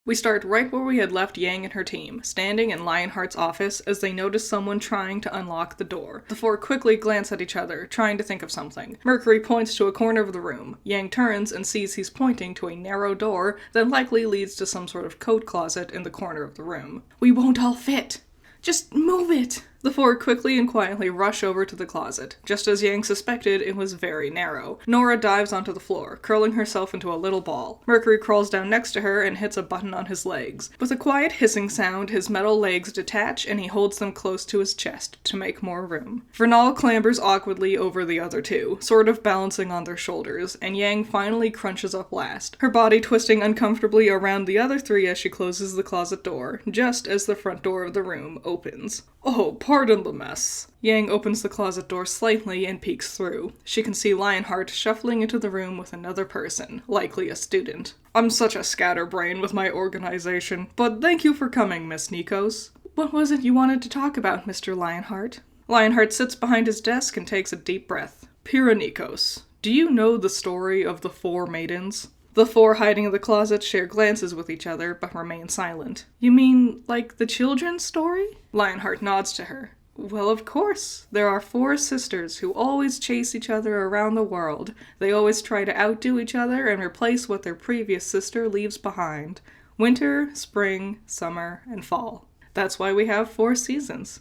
We start right where we had left Yang and her team, standing in Lionheart's office as they notice someone trying to unlock the door. The four quickly glance at each other, trying to think of something. Mercury points to a corner of the room. Yang turns and sees he's pointing to a narrow door that likely leads to some sort of coat closet in the corner of the room. "We won't all fit! Just move it!" The four quickly and quietly rush over to the closet. Just as Yang suspected, it was very narrow. Nora dives onto the floor, curling herself into a little ball. Mercury crawls down next to her and hits a button on his legs. With a quiet hissing sound, his metal legs detach and he holds them close to his chest to make more room. Vernal clambers awkwardly over the other two, sort of balancing on their shoulders, and Yang finally crunches up last, her body twisting uncomfortably around the other three as she closes the closet door, just as the front door of the room opens. "Oh, pardon the mess." Yang opens the closet door slightly and peeks through. She can see Lionheart shuffling into the room with another person, likely a student. "I'm such a scatterbrain with my organization, but thank you for coming, Miss Nikos." "What was it you wanted to talk about, Mr. Lionheart?" Lionheart sits behind his desk and takes a deep breath. "Pira Nikos, do you know the story of the four maidens?" The four hiding in the closet share glances with each other, but remain silent. "You mean, like the children's story?" Lionheart nods to her. "Well, of course. There are four sisters who always chase each other around the world. They always try to outdo each other and replace what their previous sister leaves behind. Winter, spring, summer, and fall. That's why we have 4 seasons.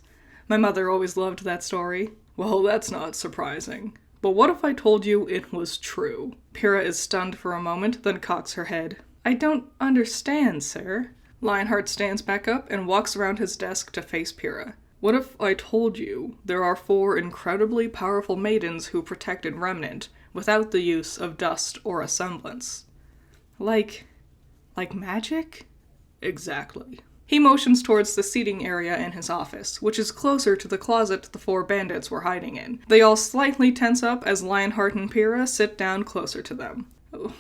My mother always loved that story." "Well, that's not surprising. But what if I told you it was true?" Pyrrha is stunned for a moment, then cocks her head. "I don't understand, sir." Lionheart stands back up and walks around his desk to face Pyrrha. "What if I told you there are 4 incredibly powerful maidens who protected Remnant, without the use of dust or a semblance?" Like magic?" "Exactly." He motions towards the seating area in his office, which is closer to the closet the 4 bandits were hiding in. They all slightly tense up as Lionheart and Pyrrha sit down closer to them.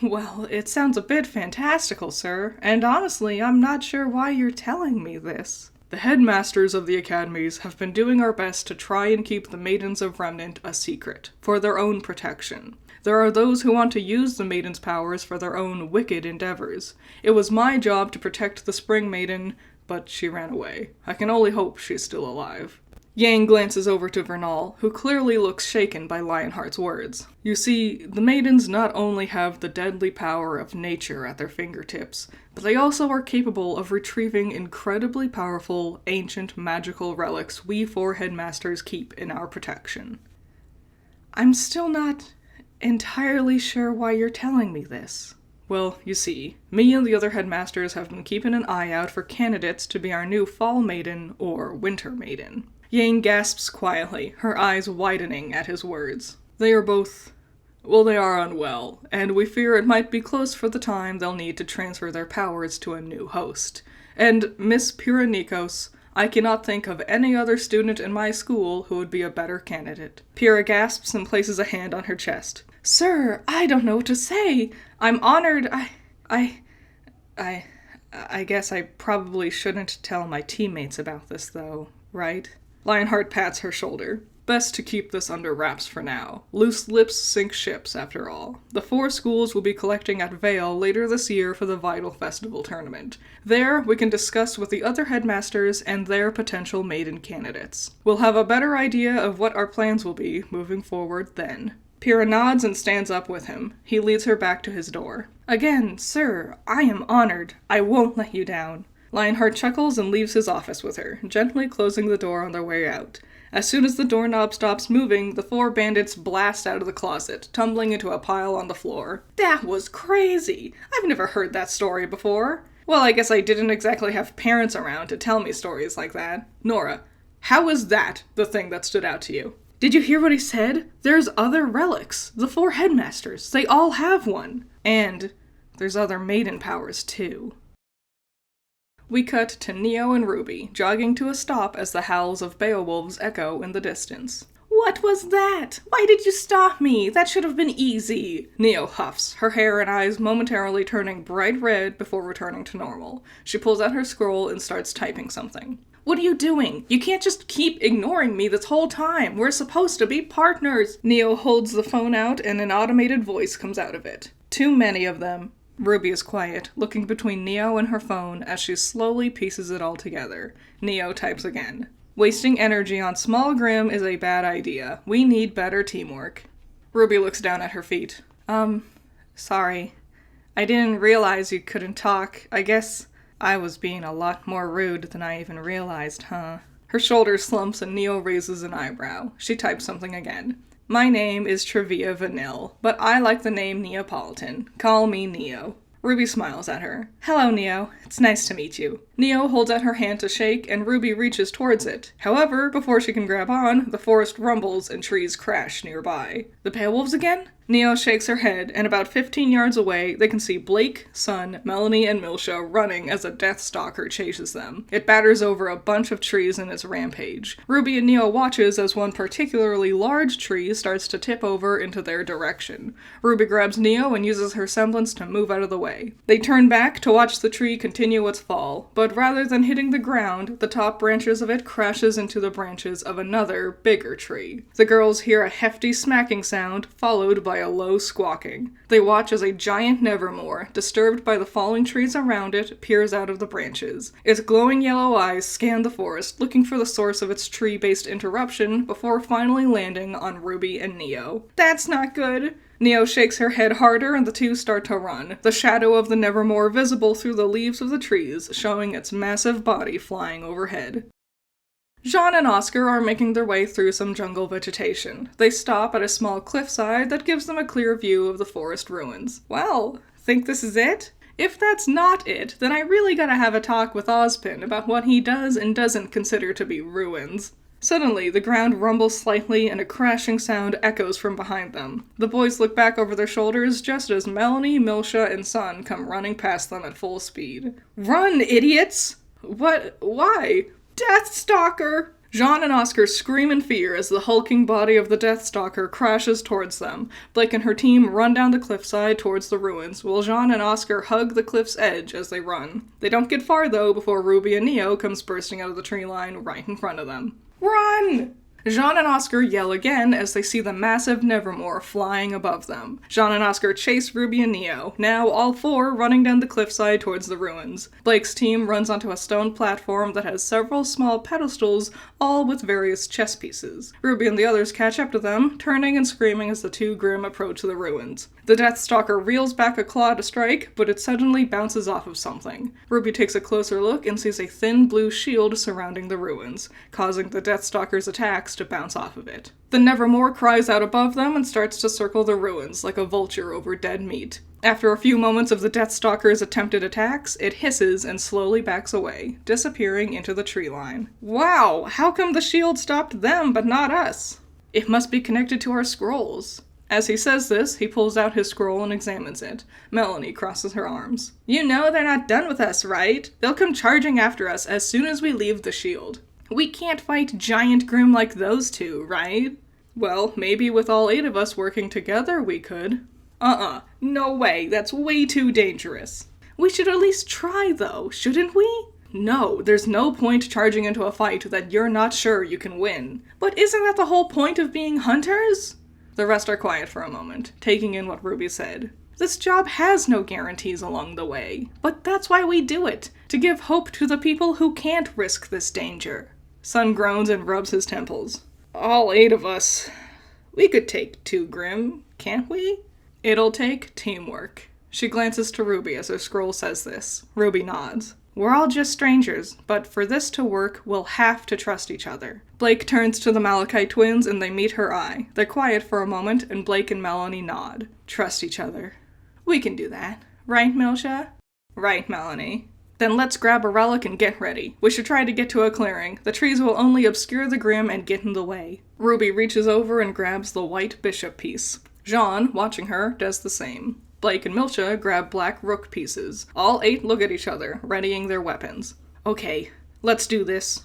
"Well, it sounds a bit fantastical, sir, and honestly, I'm not sure why you're telling me this." "The headmasters of the academies have been doing our best to try and keep the Maidens of Remnant a secret, for their own protection. There are those who want to use the Maiden's powers for their own wicked endeavors. It was my job to protect the Spring Maiden, but she ran away. I can only hope she's still alive." Yang glances over to Vernal, who clearly looks shaken by Lionheart's words. "You see, the Maidens not only have the deadly power of nature at their fingertips, but they also are capable of retrieving incredibly powerful, ancient magical relics we 4 headmasters keep in our protection." "I'm still not entirely sure why you're telling me this." "Well, you see, me and the other headmasters have been keeping an eye out for candidates to be our new Fall Maiden or Winter Maiden." Yang gasps quietly, her eyes widening at his words. "They are both... well, they are unwell, and we fear it might be close for the time they'll need to transfer their powers to a new host. And, Miss Pira Nikos, I cannot think of any other student in my school who would be a better candidate." Pyrrha gasps and places a hand on her chest. "Sir, I don't know what to say. I'm honored. I guess I probably shouldn't tell my teammates about this, though, right?" Lionheart pats her shoulder. "Best to keep this under wraps for now. Loose lips sink ships, after all. The 4 schools will be collecting at Vale later this year for the Vital Festival tournament. There, we can discuss with the other headmasters and their potential maiden candidates. We'll have a better idea of what our plans will be moving forward then." Pyrrha nods and stands up with him. He leads her back to his door. "Again, sir, I am honored. I won't let you down." Lionheart chuckles and leaves his office with her, gently closing the door on their way out. As soon as the doorknob stops moving, the 4 bandits blast out of the closet, tumbling into a pile on the floor. "That was crazy! I've never heard that story before." "Well, I guess I didn't exactly have parents around to tell me stories like that." "Nora, how is that the thing that stood out to you?" "Did you hear what he said? There's other relics. The 4 headmasters. They all have one. And there's other maiden powers, too." We cut to Neo and Ruby, jogging to a stop as the howls of Beowulfs echo in the distance. "What was that? Why did you stop me? That should have been easy." Neo huffs, her hair and eyes momentarily turning bright red before returning to normal. She pulls out her scroll and starts typing something. "What are you doing? You can't just keep ignoring me this whole time. We're supposed to be partners." Neo holds the phone out and an automated voice comes out of it. "Too many of them. Ruby is quiet, looking between Neo and her phone as she slowly pieces it all together. Neo types again. Wasting energy on small Grim is a bad idea. We need better teamwork. Ruby looks down at her feet. Sorry. I didn't realize you couldn't talk. I guess I was being a lot more rude than I even realized, huh? Her shoulder slumps and Neo raises an eyebrow. She types something again. My name is Trevia Vanille, but I like the name Neapolitan. Call me Neo. Ruby smiles at her. Hello, Neo. It's nice to meet you. Neo holds out her hand to shake, and Ruby reaches towards it. However, before she can grab on, the forest rumbles and trees crash nearby. The Pale Wolves again? Neo shakes her head, and about 15 yards away, they can see Blake, Sun, Melanie, and Milsha running as a Death Stalker chases them. It batters over a bunch of trees in its rampage. Ruby and Neo watches as one particularly large tree starts to tip over into their direction. Ruby grabs Neo and uses her semblance to move out of the way. They turn back to watch the tree continue its fall, but rather than hitting the ground, the top branches of it crashes into the branches of another, bigger tree. The girls hear a hefty smacking sound, followed by a low squawking. They watch as a giant Nevermore, disturbed by the falling trees around it, peers out of the branches. Its glowing yellow eyes scan the forest, looking for the source of its tree-based interruption, before finally landing on Ruby and Neo. That's not good! Neo shakes her head harder and the two start to run, the shadow of the Nevermore visible through the leaves of the trees, showing its massive body flying overhead. Jean and Oscar are making their way through some jungle vegetation. They stop at a small cliffside that gives them a clear view of the forest ruins. Well, think this is it? If that's not it, then I really gotta have a talk with Ozpin about what he does and doesn't consider to be ruins. Suddenly, the ground rumbles slightly and a crashing sound echoes from behind them. The boys look back over their shoulders just as Melanie, Milsha, and Sun come running past them at full speed. Run, idiots! What? Why? Deathstalker! Jean and Oscar scream in fear as the hulking body of the Deathstalker crashes towards them. Blake and her team run down the cliffside towards the ruins, while Jean and Oscar hug the cliff's edge as they run. They don't get far, though, before Ruby and Neo comes bursting out of the tree line right in front of them. Run! Jean and Oscar yell again as they see the massive Nevermore flying above them. Jean and Oscar chase Ruby and Neo, now all four running down the cliffside towards the ruins. Blake's team runs onto a stone platform that has several small pedestals, all with various chess pieces. Ruby and the others catch up to them, turning and screaming as the two Grim approach the ruins. The Deathstalker reels back a claw to strike, but it suddenly bounces off of something. Ruby takes a closer look and sees a thin blue shield surrounding the ruins, causing the Deathstalker's attacks to bounce off of it. The Nevermore cries out above them and starts to circle the ruins like a vulture over dead meat. After a few moments of the Deathstalker's attempted attacks, it hisses and slowly backs away, disappearing into the tree line. Wow, how come the shield stopped them but not us? It must be connected to our scrolls. As he says this, he pulls out his scroll and examines it. Melanie crosses her arms. You know they're not done with us, right? They'll come charging after us as soon as we leave the shield. We can't fight giant Grim like those two, right? Well, maybe with all 8 of us working together we could. No way, that's way too dangerous. We should at least try though, shouldn't we? No, there's no point charging into a fight that you're not sure you can win. But isn't that the whole point of being hunters? The rest are quiet for a moment, taking in what Ruby said. This job has no guarantees along the way, but that's why we do it, to give hope to the people who can't risk this danger. Sun groans and rubs his temples. All 8 of us. We could take 2 Grim, can't we? It'll take teamwork. She glances to Ruby as her scroll says this. Ruby nods. We're all just strangers, but for this to work, we'll have to trust each other. Blake turns to the Malachite twins and they meet her eye. They're quiet for a moment and Blake and Melanie nod. Trust each other. We can do that. Right, Milsha? Right, Melanie. Then let's grab a relic and get ready. We should try to get to a clearing. The trees will only obscure the Grim and get in the way. Ruby reaches over and grabs the white bishop piece. Jean, watching her, does the same. Blake and Milsha grab black rook pieces. All 8 look at each other, readying their weapons. Okay, let's do this.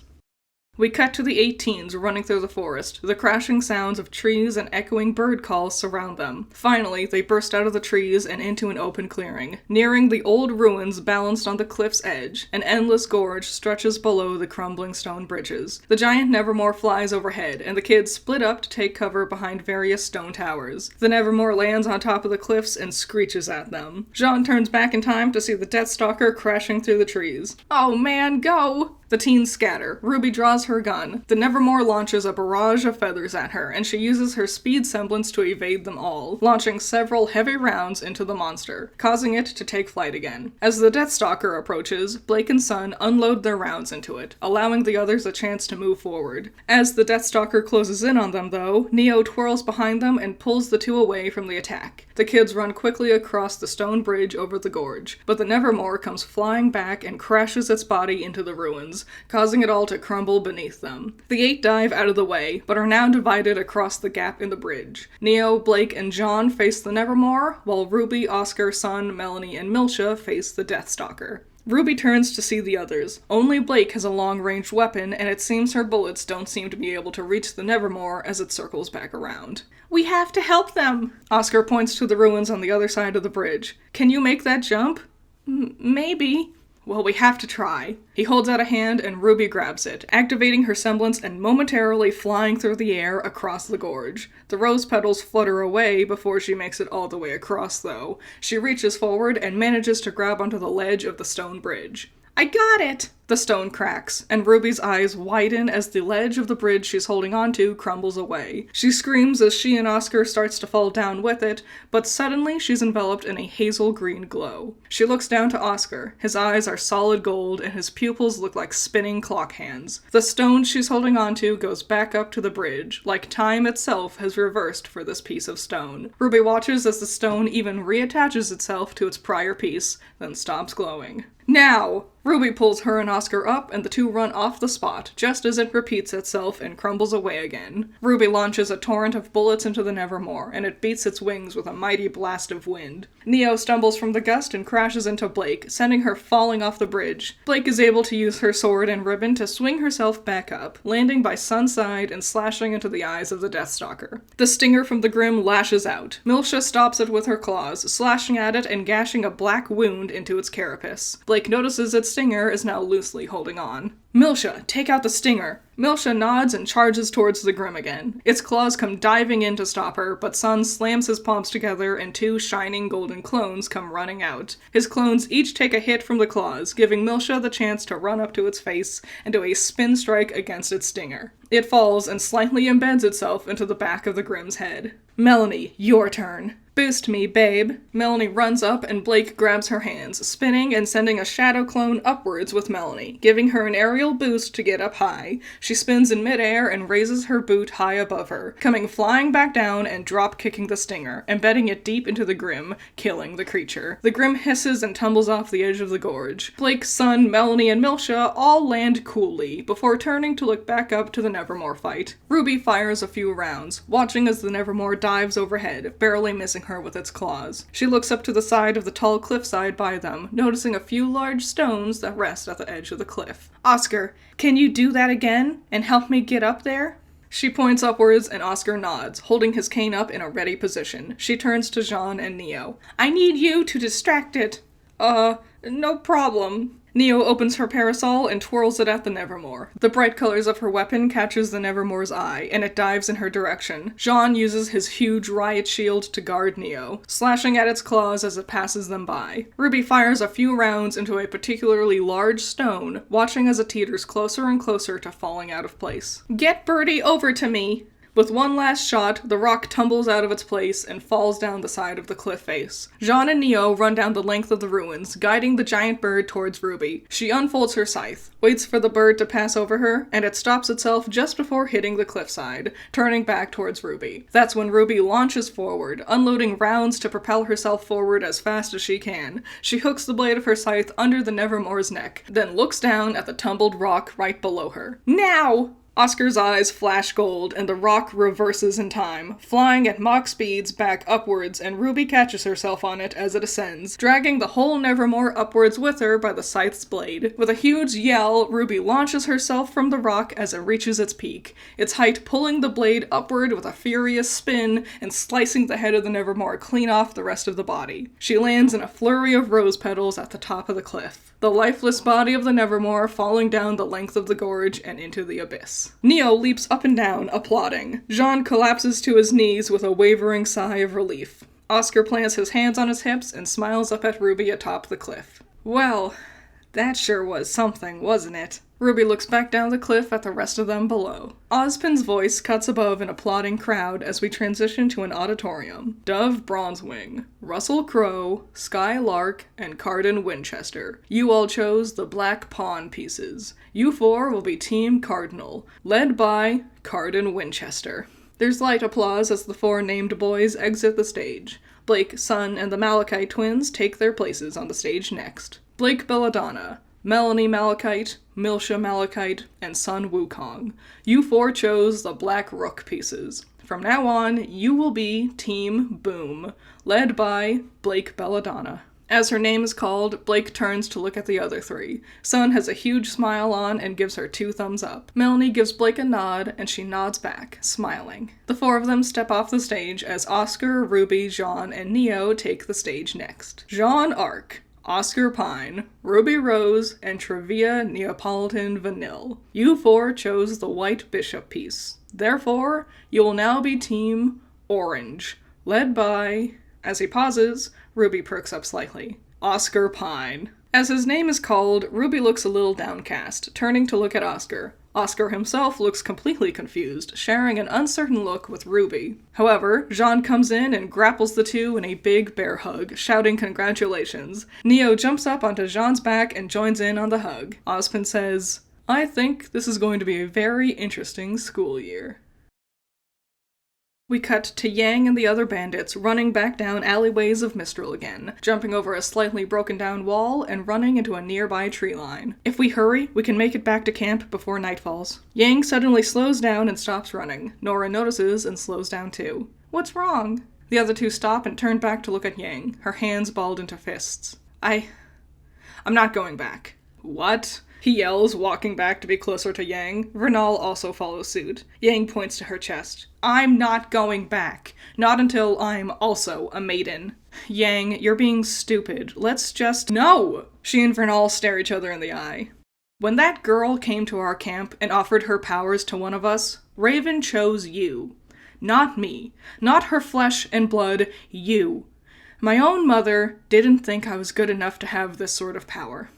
We cut to the 8 teens running through the forest. The crashing sounds of trees and echoing bird calls surround them. Finally, they burst out of the trees and into an open clearing. Nearing the old ruins balanced on the cliff's edge, an endless gorge stretches below the crumbling stone bridges. The giant Nevermore flies overhead, and the kids split up to take cover behind various stone towers. The Nevermore lands on top of the cliffs and screeches at them. Jean turns back in time to see the Deathstalker crashing through the trees. Oh man, go! The teens scatter. Ruby draws her gun. The Nevermore launches a barrage of feathers at her, and she uses her speed semblance to evade them all, launching several heavy rounds into the monster, causing it to take flight again. As the Deathstalker approaches, Blake and Sun unload their rounds into it, allowing the others a chance to move forward. As the Deathstalker closes in on them, though, Neo twirls behind them and pulls the two away from the attack. The kids run quickly across the stone bridge over the gorge, but the Nevermore comes flying back and crashes its body into the ruins, causing it all to crumble beneath them. The 8 dive out of the way, but are now divided across the gap in the bridge. Neo, Blake, and John face the Nevermore, while Ruby, Oscar, Sun, Melanie, and Milsha face the Deathstalker. Ruby turns to see the others. Only Blake has a long-range weapon, and it seems her bullets don't seem to be able to reach the Nevermore as it circles back around. We have to help them! Oscar points to the ruins on the other side of the bridge. Can you make that jump? Maybe. Well, we have to try. He holds out a hand and Ruby grabs it, activating her semblance and momentarily flying through the air across the gorge. The rose petals flutter away before she makes it all the way across, though. She reaches forward and manages to grab onto the ledge of the stone bridge. I got it! The stone cracks, and Ruby's eyes widen as the ledge of the bridge she's holding onto crumbles away. She screams as she and Oscar starts to fall down with it, but suddenly she's enveloped in a hazel green glow. She looks down to Oscar. His eyes are solid gold, and his pupils look like spinning clock hands. The stone she's holding onto goes back up to the bridge, like time itself has reversed for this piece of stone. Ruby watches as the stone even reattaches itself to its prior piece, then stops glowing. Now! Ruby pulls her and Oscar up, and the two run off the spot, just as it repeats itself and crumbles away again. Ruby launches a torrent of bullets into the Nevermore, and it beats its wings with a mighty blast of wind. Neo stumbles from the gust and crashes into Blake, sending her falling off the bridge. Blake is able to use her sword and ribbon to swing herself back up, landing by Sun's side and slashing into the eyes of the Deathstalker. The stinger from the Grim lashes out. Milsha stops it with her claws, slashing at it and gashing a black wound into its carapace. Blake notices its stinger is now loosely holding on. Milsha, take out the stinger! Milsha nods and charges towards the Grim again. Its claws come diving in to stop her, but Sun slams his palms together and 2 shining golden clones come running out. His clones each take a hit from the claws, giving Milsha the chance to run up to its face and do a spin strike against its stinger. It falls and slightly embeds itself into the back of the Grim's head. Melanie, your turn. Boost me, babe. Melanie runs up and Blake grabs her hands, spinning and sending a shadow clone upwards with Melanie, giving her an aerial boost to get up high. She spins in midair and raises her boot high above her, coming flying back down and drop-kicking the stinger, embedding it deep into the Grim, killing the creature. The Grim hisses and tumbles off the edge of the gorge. Blake, Sun, Melanie, and Milsha all land coolly, before turning to look back up to the Nevermore fight. Ruby fires a few rounds, watching as the Nevermore dives overhead, barely missing her with its claws. She looks up to the side of the tall cliffside by them, noticing a few large stones that rest at the edge of the cliff. Oscar, can you do that again, and help me get up there? She points upwards and Oscar nods, holding his cane up in a ready position. She turns to Jean and Neo. I need you to distract it. No problem. Neo opens her parasol and twirls it at the Nevermore. The bright colors of her weapon catches the Nevermore's eye, and it dives in her direction. Jean uses his huge riot shield to guard Neo, slashing at its claws as it passes them by. Ruby fires a few rounds into a particularly large stone, watching as it teeters closer and closer to falling out of place. Get Birdie over to me! With one last shot, the rock tumbles out of its place and falls down the side of the cliff face. Jean and Neo run down the length of the ruins, guiding the giant bird towards Ruby. She unfolds her scythe, waits for the bird to pass over her, and it stops itself just before hitting the cliffside, turning back towards Ruby. That's when Ruby launches forward, unloading rounds to propel herself forward as fast as she can. She hooks the blade of her scythe under the Nevermore's neck, then looks down at the tumbled rock right below her. Now! Oscar's eyes flash gold, and the rock reverses in time, flying at Mach speeds back upwards, and RWBY catches herself on it as it ascends, dragging the whole Nevermore upwards with her by the scythe's blade. With a huge yell, RWBY launches herself from the rock as it reaches its peak, its height pulling the blade upward with a furious spin and slicing the head of the Nevermore clean off the rest of the body. She lands in a flurry of rose petals at the top of the cliff, the lifeless body of the Nevermore falling down the length of the gorge and into the abyss. Neo leaps up and down, applauding. Jean collapses to his knees with a wavering sigh of relief. Oscar plants his hands on his hips and smiles up at RWBY atop the cliff. Well, that sure was something, wasn't it? RWBY looks back down the cliff at the rest of them below. Ozpin's voice cuts above an applauding crowd as we transition to an auditorium. Dove Bronzewing, Russell Crowe, Sky Lark, and Cardin Winchester. You all chose the black pawn pieces. You four will be Team Cardinal, led by Cardin Winchester. There's light applause as the four named boys exit the stage. Blake, Sun, and the Malachite twins take their places on the stage next. Blake Belladonna, Melanie Malachite, Milsha Malachite, and Sun Wukong. You four chose the Black Rook pieces. From now on, you will be Team Boom, led by Blake Belladonna. As her name is called, Blake turns to look at the other three. Sun has a huge smile on and gives her 2 thumbs up. Melanie gives Blake a nod, and she nods back, smiling. The 4 of them step off the stage as Oscar, RWBY, Jean, and Neo take the stage next. Jean Arc, Oscar Pine, RWBY Rose, and Trivia Neapolitan Vanille. You 4 chose the White Bishop piece. Therefore, you will now be Team Orange, led by... As he pauses, RWBY perks up slightly. Oscar Pine. As his name is called, RWBY looks a little downcast, turning to look at Oscar. Oscar himself looks completely confused, sharing an uncertain look with RWBY. However, Jean comes in and grapples the two in a big bear hug, shouting congratulations. Neo jumps up onto Jean's back and joins in on the hug. Ozpin says, "I think this is going to be a very interesting school year." We cut to Yang and the other bandits running back down alleyways of Mistral again, jumping over a slightly broken down wall and running into a nearby tree line. If we hurry, we can make it back to camp before night falls. Yang suddenly slows down and stops running. Nora notices and slows down too. What's wrong? The other two stop and turn back to look at Yang, her hands balled into fists. I'm not going back. What? He yells, walking back to be closer to Yang. Vernal also follows suit. Yang points to her chest. I'm not going back. Not until I'm also a maiden. Yang, you're being stupid. Let's just... No! She and Vernal stare each other in the eye. When that girl came to our camp and offered her powers to one of us, Raven chose you. Not me. Not her flesh and blood. You. My own mother didn't think I was good enough to have this sort of power.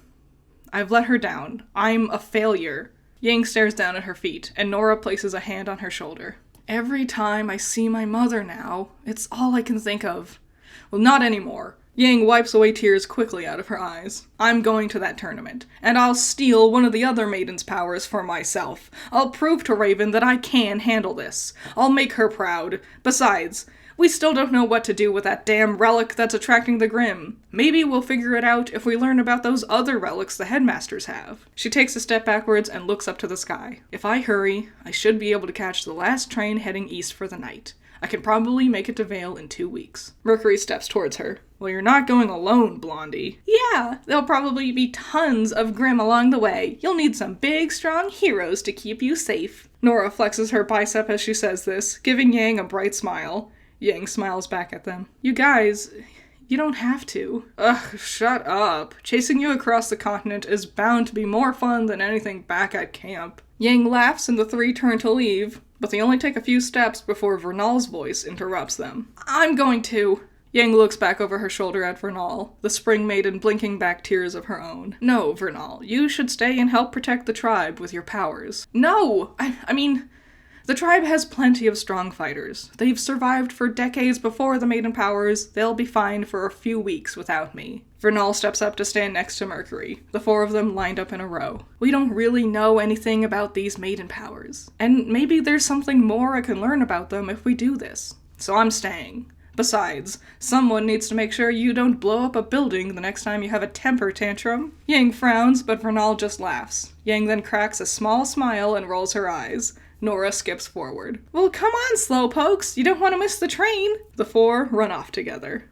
I've let her down. I'm a failure. Yang stares down at her feet, and Nora places a hand on her shoulder. Every time I see my mother now, it's all I can think of. Well, not anymore. Yang wipes away tears quickly out of her eyes. I'm going to that tournament, and I'll steal one of the other maiden's powers for myself. I'll prove to Raven that I can handle this. I'll make her proud. Besides, we still don't know what to do with that damn relic that's attracting the Grimm. Maybe we'll figure it out if we learn about those other relics the headmasters have. She takes a step backwards and looks up to the sky. If I hurry, I should be able to catch the last train heading east for the night. I can probably make it to Vale in 2 weeks. Mercury steps towards her. Well, you're not going alone, Blondie. Yeah, there'll probably be tons of Grimm along the way. You'll need some big, strong heroes to keep you safe. Nora flexes her bicep as she says this, giving Yang a bright smile. Yang smiles back at them. You guys, you don't have to. Ugh, shut up. Chasing you across the continent is bound to be more fun than anything back at camp. Yang laughs and the 3 turn to leave, but they only take a few steps before Vernal's voice interrupts them. I'm going to. Yang looks back over her shoulder at Vernal, the spring maiden blinking back tears of her own. No, Vernal, you should stay and help protect the tribe with your powers. No! I mean... The tribe has plenty of strong fighters. They've survived for decades before the maiden powers. They'll be fine for a few weeks without me. Vernal steps up to stand next to Mercury, the 4 of them lined up in a row. We don't really know anything about these maiden powers, and maybe there's something more I can learn about them if we do this. So I'm staying. Besides, someone needs to make sure you don't blow up a building the next time you have a temper tantrum. Yang frowns, but Vernal just laughs. Yang then cracks a small smile and rolls her eyes. Nora skips forward. Well, come on, slowpokes, you don't want to miss the train. The four run off together.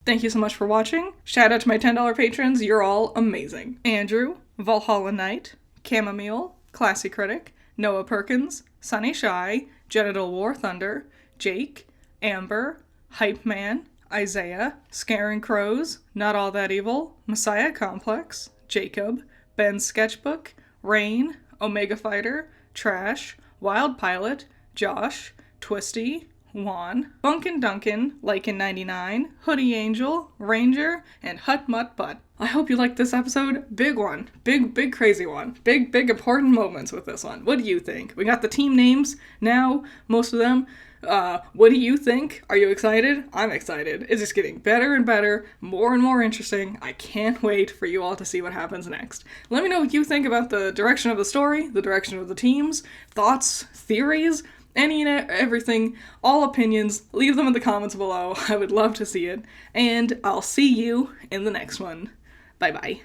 Thank you so much for watching. Shout out to my $10 patrons, you're all amazing. Andrew, Valhalla Knight, Chamomile, Classy Critic, Noah Perkins, Sunny Shy, Genital War Thunder, Jake, Amber, Hype Man, Isaiah, Scaring Crows, Not All That Evil, Messiah Complex, Jacob, Ben's Sketchbook, Rain, Omega Fighter, Trash, Wild Pilot, Josh, Twisty, Juan, Bunkin Duncan, Lycan99, Hoodie Angel, Ranger, and Hut Mutt Butt. I hope you liked this episode. Big one. Big crazy one. Big important moments with this one. What do you think? We got the team names now, most of them. What do you think? Are you excited? I'm excited. It's just getting better and better, more and more interesting. I can't wait for you all to see what happens next. Let me know what you think about the direction of the story, the direction of the teams, thoughts, theories, any and everything, all opinions. Leave them in the comments below. I would love to see it. And I'll see you in the next one. Bye-bye.